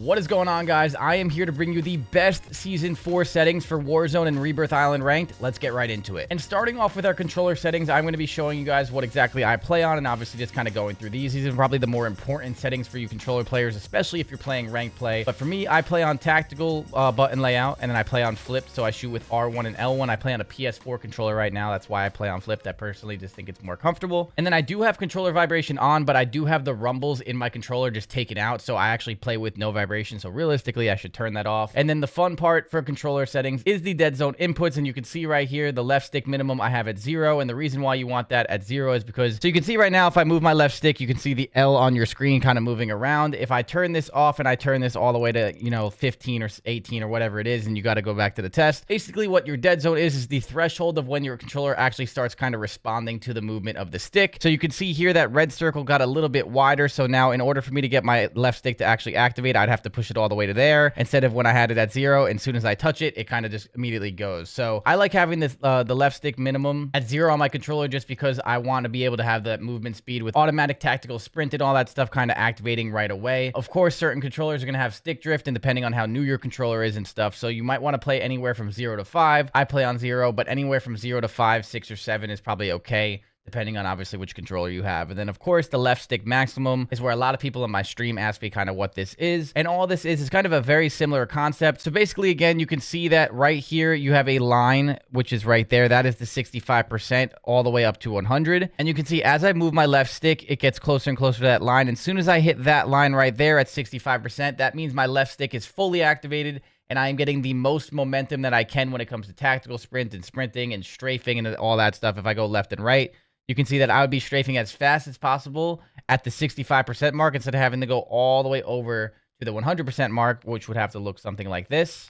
What is going on, guys? I am here to bring you the best Season 4 settings for Warzone and Rebirth Island Ranked. Let's get right into it. And starting off with our controller settings, I'm going to be showing you guys what exactly I play on, and obviously just kind of going through these. These are probably the more important settings for you controller players, especially if you're playing ranked play. But for me, I play on tactical button layout, and then I play on flipped, so I shoot with R1 and L1. I play on a PS4 controller right now. That's why I play on flipped. I personally just think it's more comfortable. And then I do have controller vibration on, but I do have the rumbles in my controller just taken out, so I actually play with no vibration. So realistically, I should turn that off. And then the fun part for controller settings is the dead zone inputs, and you can see right here the left stick minimum I have at 0. And the reason why you want that at 0 is because, so you can see right now, if I move my left stick, you can see the L on your screen kind of moving around. If I turn this off and I turn this all the way to, you know, 15 or 18 or whatever it is, and you got to go back to the test, basically what your dead zone is the threshold of when your controller actually starts kind of responding to the movement of the stick. So you can see here that red circle got a little bit wider. So now in order for me to get my left stick to actually activate, I'd have to push it all the way to there instead of when I had it at 0. And as soon as I touch it, it kind of just immediately goes. So I like having this the left stick minimum at 0 on my controller just because I want to be able to have that movement speed with automatic tactical sprint and all that stuff kind of activating right away. Of course, certain controllers are going to have stick drift, and depending on how new your controller is and stuff, so you might want to play anywhere from 0 to 5. I play on 0, but anywhere from 0 to 5, 6, or 7 is probably okay, depending on obviously which controller you have. And then of course the left stick maximum is where a lot of people in my stream ask me kind of what this is, and all this is kind of a very similar concept. So basically, again, you can see that right here you have a line which is right there. That is the 65% all the way up to 100, and you can see as I move my left stick, it gets closer and closer to that line. And as soon as I hit that line right there at 65%, that means my left stick is fully activated, and I am getting the most momentum that I can when it comes to tactical sprint and sprinting and strafing and all that stuff. If I go left and right, you can see that I would be strafing as fast as possible at the 65% mark instead of having to go all the way over to the 100% mark, which would have to look something like this.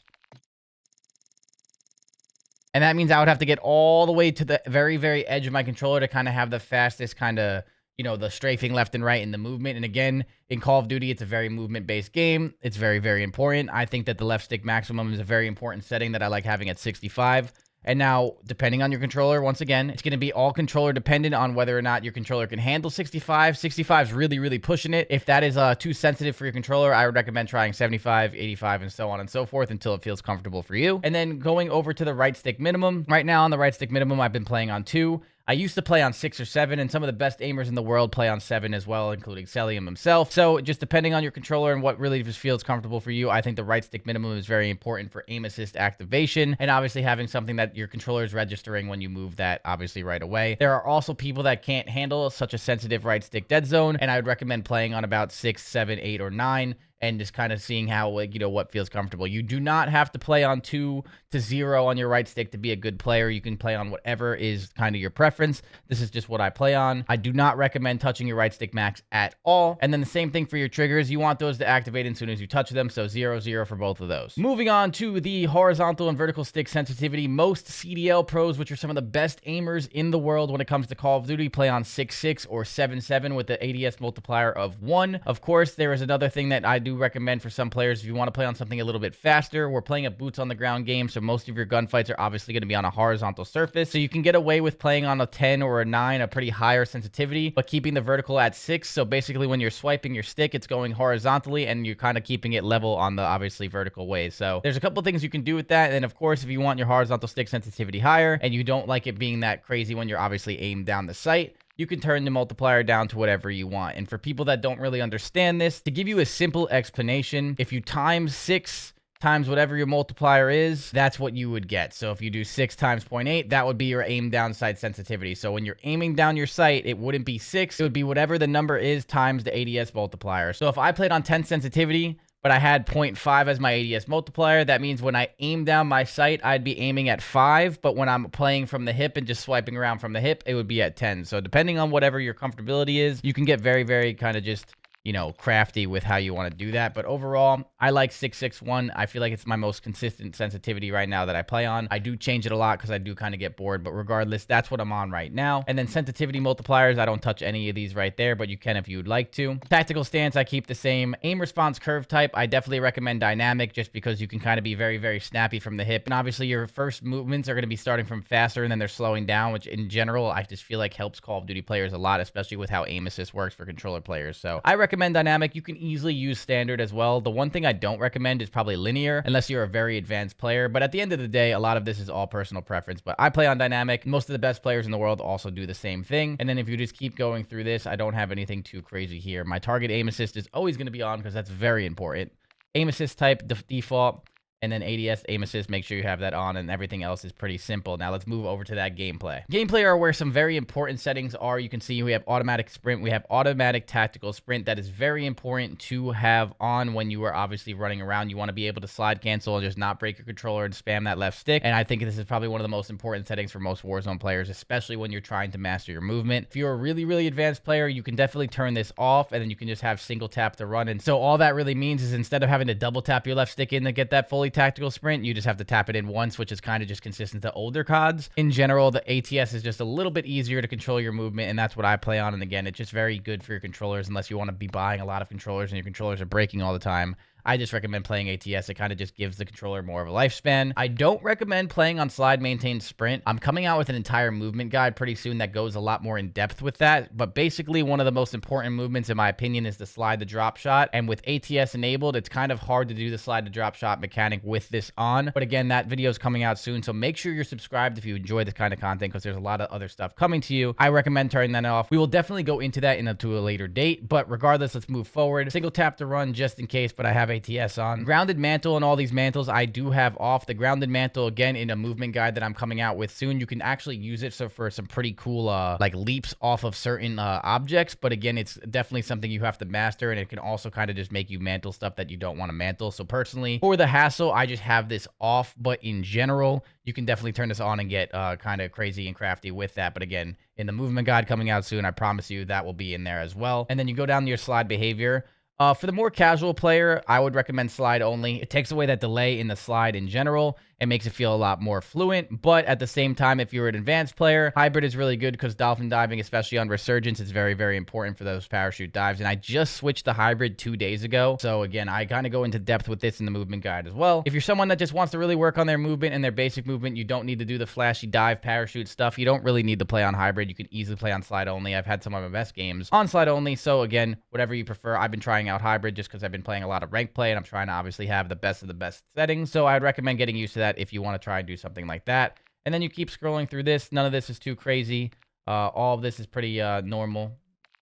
And that means I would have to get all the way to the very, very edge of my controller to kind of have the fastest kind of, you know, the strafing left and right in the movement. And again, in Call of Duty, it's a very movement-based game. It's very, very important. I think that the left stick maximum is a very important setting that I like having at 65. And now, depending on your controller, once again, it's going to be all controller dependent on whether or not your controller can handle 65. 65 is really, really pushing it. If that is too sensitive for your controller, I would recommend trying 75, 85, and so on and so forth until it feels comfortable for you. And then going over to the right stick minimum. Right now on the right stick minimum, I've been playing on 2. I used to play on 6 or 7, and some of the best aimers in the world play on 7 as well, including Celium himself. So just depending on your controller and what really just feels comfortable for you, I think the right stick minimum is very important for aim assist activation, and obviously having something that your controller is registering when you move that obviously right away. There are also people that can't handle such a sensitive right stick dead zone, and I would recommend playing on about 6, 7, 8, or 9. And just kind of seeing how, like, you know, what feels comfortable. You do not have to play on 2 to 0 on your right stick to be a good player. You can play on whatever is kind of your preference. This is just what I play on. I do not recommend touching your right stick max at all. And then the same thing for your triggers. You want those to activate as soon as you touch them. So 0, 0 for both of those. Moving on to the horizontal and vertical stick sensitivity. Most CDL pros, which are some of the best aimers in the world when it comes to Call of Duty, play on 6, 6 or 7, 7 with the ADS multiplier of 1. Of course, there is another thing that I do recommend for some players. If you want to play on something a little bit faster, we're playing a boots on the ground game, so most of your gunfights are obviously going to be on a horizontal surface, so you can get away with playing on a 10 or a 9, a pretty higher sensitivity, but keeping the vertical at 6. So basically when you're swiping your stick, it's going horizontally and you're kind of keeping it level on the obviously vertical way. So there's a couple things you can do with that. And then of course, if you want your horizontal stick sensitivity higher and you don't like it being that crazy when you're obviously aimed down the sight, you can turn the multiplier down to whatever you want. And for people that don't really understand this, to give you a simple explanation, if you times 6 times whatever your multiplier is, that's what you would get. So if you do 6 times 0.8, that would be your aim down sight sensitivity. So when you're aiming down your sight, it wouldn't be 6. It would be whatever the number is times the ADS multiplier. So if I played on 10 sensitivity, but I had 0.5 as my ADS multiplier, that means when I aim down my sight, I'd be aiming at 5, but when I'm playing from the hip and just swiping around from the hip, it would be at 10. So depending on whatever your comfortability is, you can get very, very kind of just, you know, crafty with how you want to do that. But overall, I like 661. I feel like it's my most consistent sensitivity right now that I play on. I do change it a lot because I do kind of get bored, but regardless, that's what I'm on right now. And then sensitivity multipliers, I don't touch any of these right there, but you can if you would like to. Tactical stance, I keep the same. Aim response curve type, I definitely recommend dynamic just because you can kind of be very, very snappy from the hip. And obviously your first movements are going to be starting from faster and then they're slowing down, which in general, I just feel like helps Call of Duty players a lot, especially with how aim assist works for controller players. So I recommend recommend dynamic. You can easily use standard as well. The one thing I don't recommend is probably linear, unless you're a very advanced player. But at the end of the day, a lot of this is all personal preference. But I play on dynamic. Most of the best players in the world also do the same thing. And then if you just keep going through this, I don't have anything too crazy here. My target aim assist is always going to be on because that's very important. Aim assist type default. And then ADS, aim assist, make sure you have that on, and everything else is pretty simple. Now let's move over to that gameplay. Gameplay are where some very important settings are. You can see we have automatic sprint, we have automatic tactical sprint. That is very important to have on when you are obviously running around. You want to be able to slide cancel and just not break your controller and spam that left stick. And I think this is probably one of the most important settings for most Warzone players, especially when you're trying to master your movement. If you're a really, really advanced player, you can definitely turn this off, and then you can just have single tap to run. And so all that really means is instead of having to double tap your left stick in to get that fully tactical sprint, you just have to tap it in once, which is kind of just consistent to older CODs. In general, the ATS is just a little bit easier to control your movement, and that's what I play on. And again, it's just very good for your controllers unless you want to be buying a lot of controllers and your controllers are breaking all the time. I just recommend playing ATS. It kind of just gives the controller more of a lifespan. I don't recommend playing on slide, maintain, sprint. I'm coming out with an entire movement guide pretty soon that goes a lot more in depth with that. But basically, one of the most important movements, in my opinion, is the slide to drop shot. And with ATS enabled, it's kind of hard to do the slide to drop shot mechanic with this on. But again, that video is coming out soon. So make sure you're subscribed if you enjoy this kind of content, because there's a lot of other stuff coming to you. I recommend turning that off. We will definitely go into that to a later date. But regardless, let's move forward. Single tap to run just in case, but I have ATS on. Grounded mantle and all these mantles I do have off. The grounded mantle, again, in a movement guide that I'm coming out with soon, you can actually use it for some pretty cool like leaps off of certain objects. But again, it's definitely something you have to master, and it can also kind of just make you mantle stuff that you don't want to mantle. So personally, for the hassle, I just have this off. But in general, you can definitely turn this on and get kind of crazy and crafty with that. But again, in the movement guide coming out soon, I promise you that will be in there as well. And then you go down to your slide behavior. For the more casual player, I would recommend slide only. It takes away that delay in the slide in general. It makes it feel a lot more fluent. But at the same time, if you're an advanced player, hybrid is really good because dolphin diving, especially on Resurgence, is very, very important for those parachute dives. And I just switched to hybrid 2 days ago. So again, I kind of go into depth with this in the movement guide as well. If you're someone that just wants to really work on their movement and their basic movement, you don't need to do the flashy dive parachute stuff. You don't really need to play on hybrid. You can easily play on slide only. I've had some of my best games on slide only. So again, whatever you prefer. I've been trying out hybrid just because I've been playing a lot of rank play and I'm trying to obviously have the best of the best settings. So I'd recommend getting used to that if you want to try and do something like that. And then you keep scrolling through this. None of this is too crazy. All of this is pretty normal.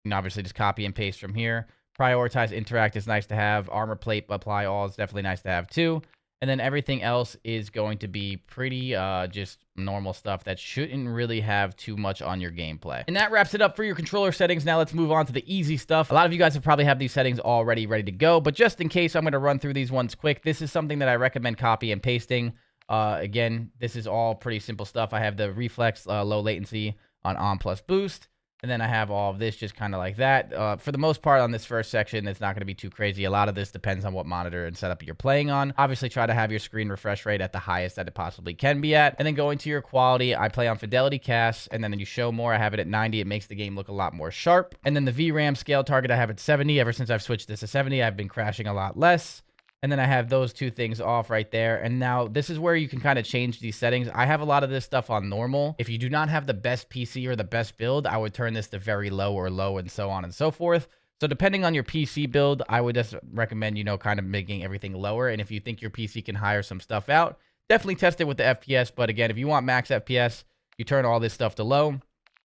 You can obviously just copy and paste from here. Prioritize interact is nice to have. Armor plate apply all is definitely nice to have too. And then everything else is going to be pretty just normal stuff that shouldn't really have too much on your gameplay. And that wraps it up for your controller settings. Now let's move on to the easy stuff. A lot of you guys have probably have these settings already ready to go, but just in case, I'm going to run through these ones quick. This is something that I recommend copy and pasting. Again, this is all pretty simple stuff. I have the reflex low latency on plus boost. And then I have all of this just kind of like that. For the most part on this first section, it's not going to be too crazy. A lot of this depends on what monitor and setup you're playing on. Obviously, try to have your screen refresh rate at the highest that it possibly can be at. And then going to your quality, I play on Fidelity Cast. And then you show more, I have it at 90. It makes the game look a lot more sharp. And then the VRAM scale target, I have at 70. Ever since I've switched this to 70, I've been crashing a lot less. And then I have those two things off right there. And now this is where you can kind of change these settings. I have a lot of this stuff on normal. If you do not have the best PC or the best build, I would turn this to very low or low and so on and so forth. So depending on your PC build, I would just recommend, you know, kind of making everything lower. And if you think your PC can hire some stuff out, definitely test it with the FPS. But again, if you want max FPS, you turn all this stuff to low.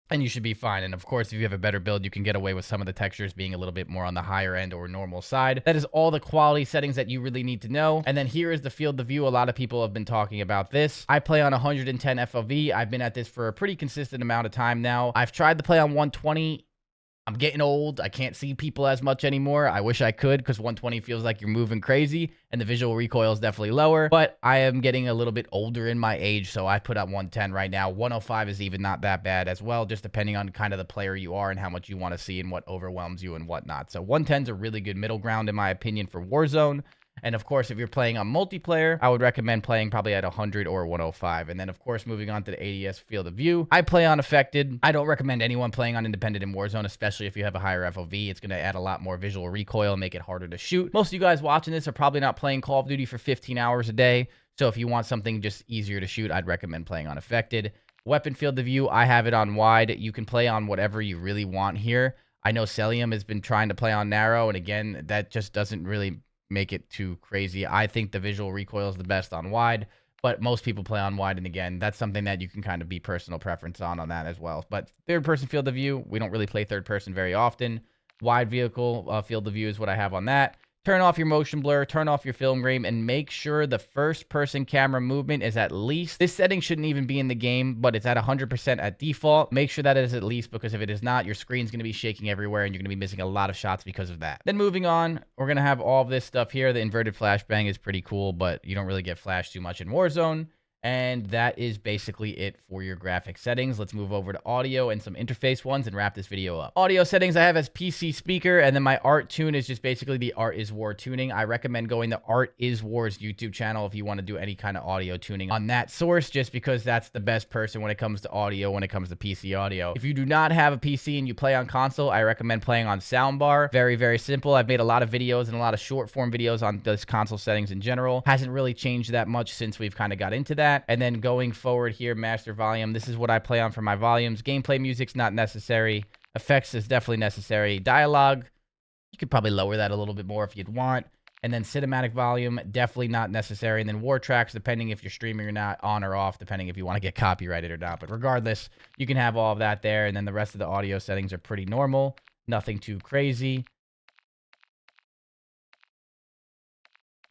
And you should be fine. And of course, if you have a better build, you can get away with some of the textures being a little bit more on the higher end or normal side. That is all the quality settings that you really need to know. And then here is the field of view. A lot of people have been talking about this. I play on 110 FOV. I've been at this for a pretty consistent amount of time now. I've tried to play on 120. I'm getting old. I can't see people as much anymore. I wish I could, because 120 feels like you're moving crazy and the visual recoil is definitely lower. But I am getting a little bit older in my age, so I put up 110 right now. 105 is even not that bad as well, just depending on kind of the player you are and how much you want to see and what overwhelms you and whatnot. So 110 is a really good middle ground, in my opinion, for Warzone. And of course, if you're playing on multiplayer, I would recommend playing probably at 100 or 105. And then, of course, moving on to the ADS field of view, I play on affected. I don't recommend anyone playing on independent in Warzone, especially if you have a higher FOV. It's going to add a lot more visual recoil and make it harder to shoot. Most of you guys watching this are probably not playing Call of Duty for 15 hours a day. So if you want something just easier to shoot, I'd recommend playing on affected. Weapon field of view, I have it on wide. You can play on whatever you really want here. I know Celium has been trying to play on narrow, and again, that just doesn't really make it too crazy. I think the visual recoil is the best on wide, but most people play on wide, and again, that's something that you can kind of be personal preference on that as well. But third person field of view, we don't really play third person very often. Wide vehicle field of view is what I have on that. Turn off your motion blur, turn off your film grain, and make sure the first person camera movement is at least, this setting shouldn't even be in the game, but it's at 100% at default. Make sure that it is at least, because if it is not, your screen's going to be shaking everywhere and you're going to be missing a lot of shots because of that. Then moving on, we're going to have all of this stuff here. The inverted flashbang is pretty cool, but you don't really get flashed too much in Warzone. And that is basically it for your graphic settings. Let's move over to audio and some interface ones and wrap this video up. Audio settings I have as PC speaker, and then my art tune is just basically the Art is War tuning. I recommend going to Art is War's YouTube channel if you want to do any kind of audio tuning on that source, just because that's the best person when it comes to audio, when it comes to PC audio. If you do not have a PC and you play on console, I recommend playing on soundbar. Very, very simple. I've made a lot of videos and a lot of short form videos on this console settings in general. Hasn't really changed that much since we've kind of got into that. And then going forward here, master volume. This is what I play on for my volumes. Gameplay music's not necessary. Effects is definitely necessary. Dialogue, you could probably lower that a little bit more if you'd want. And then cinematic volume, definitely not necessary. And then war tracks, depending if you're streaming or not, on or off, depending if you want to get copyrighted or not. But regardless, you can have all of that there. And then the rest of the audio settings are pretty normal. Nothing too crazy.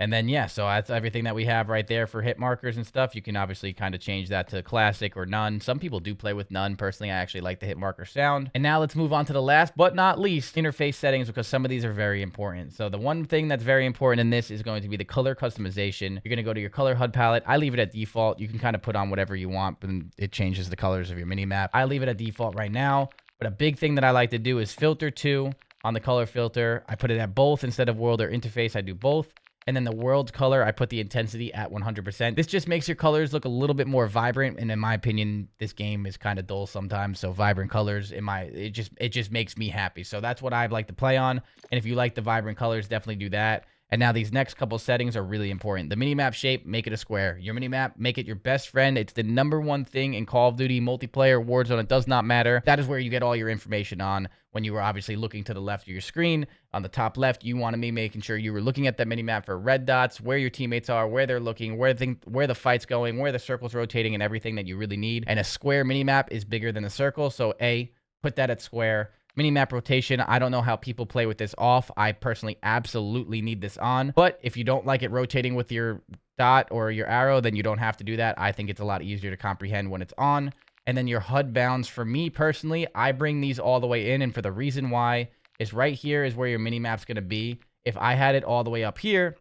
And then, yeah, so that's everything that we have right there for hit markers and stuff. You can obviously kind of change that to classic or none. Some people do play with none. Personally, I actually like the hit marker sound. And now let's move on to the last but not least, interface settings, because some of these are very important. So the one thing that's very important in this is going to be the color customization. You're going to go to your color HUD palette. I leave it at default. You can kind of put on whatever you want, but it changes the colors of your mini map. I leave it at default right now. But a big thing that I like to do is filter to on the color filter. I put it at both instead of world or interface. I do both. And then the world color, I put the intensity at 100%. This just makes your colors look a little bit more vibrant. And in my opinion, this game is kind of dull sometimes. So vibrant colors, it just makes me happy. So that's what I like to play on. And if you like the vibrant colors, definitely do that. And now these next couple settings are really important. The minimap shape, make it a square. Your minimap, make it your best friend. It's the #1 thing in Call of Duty multiplayer, Warzone. It does not matter. That is where you get all your information on when you were obviously looking to the left of your screen. On the top left, you want to be making sure you were looking at that minimap for red dots, where your teammates are, where they're looking, where the fight's going, where the circle's rotating, and everything that you really need. And a square minimap is bigger than a circle. So A, put that at square. Minimap rotation, I don't know how people play with this off. I personally absolutely need this on. But if you don't like it rotating with your dot or your arrow, then you don't have to do that. I think it's a lot easier to comprehend when it's on. And then your HUD bounds, for me personally, I bring these all the way in. And for the reason why is right here is where your minimap's going to be. If I had it all the way up here,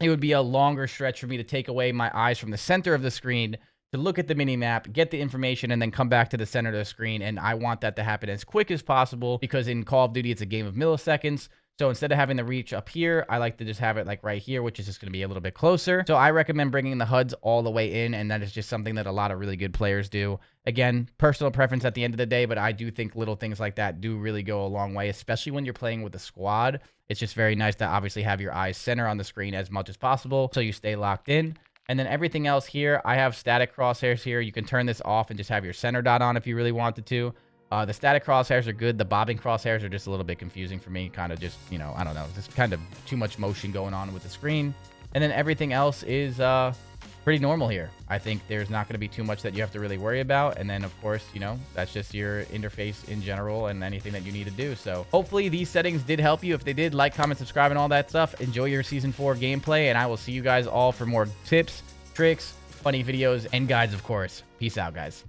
it would be a longer stretch for me to take away my eyes from the center of the screen to look at the mini-map, get the information, and then come back to the center of the screen. And I want that to happen as quick as possible, because in Call of Duty, it's a game of milliseconds. So instead of having the reach up here, I like to just have it like right here, which is just going to be a little bit closer. So I recommend bringing the HUDs all the way in, and that is just something that a lot of really good players do. Again, personal preference at the end of the day, but I do think little things like that do really go a long way, especially when you're playing with a squad. It's just very nice to obviously have your eyes center on the screen as much as possible so you stay locked in. And then everything else here, I have static crosshairs here. You can turn this off and just have your center dot on if you really wanted to. The static crosshairs are good. The bobbing crosshairs are just a little bit confusing for me. Kind of just, you know, I don't know. Just kind of too much motion going on with the screen. And then everything else is pretty normal here. I think there's not going to be too much that you have to really worry about. And then, of course, you know, that's just your interface in general and anything that you need to do. So hopefully these settings did help you. If they did, like, comment, subscribe, and all that stuff. Enjoy your Season 4 gameplay, and I will see you guys all for more tips, tricks, funny videos, and guides, of course. Peace out, guys.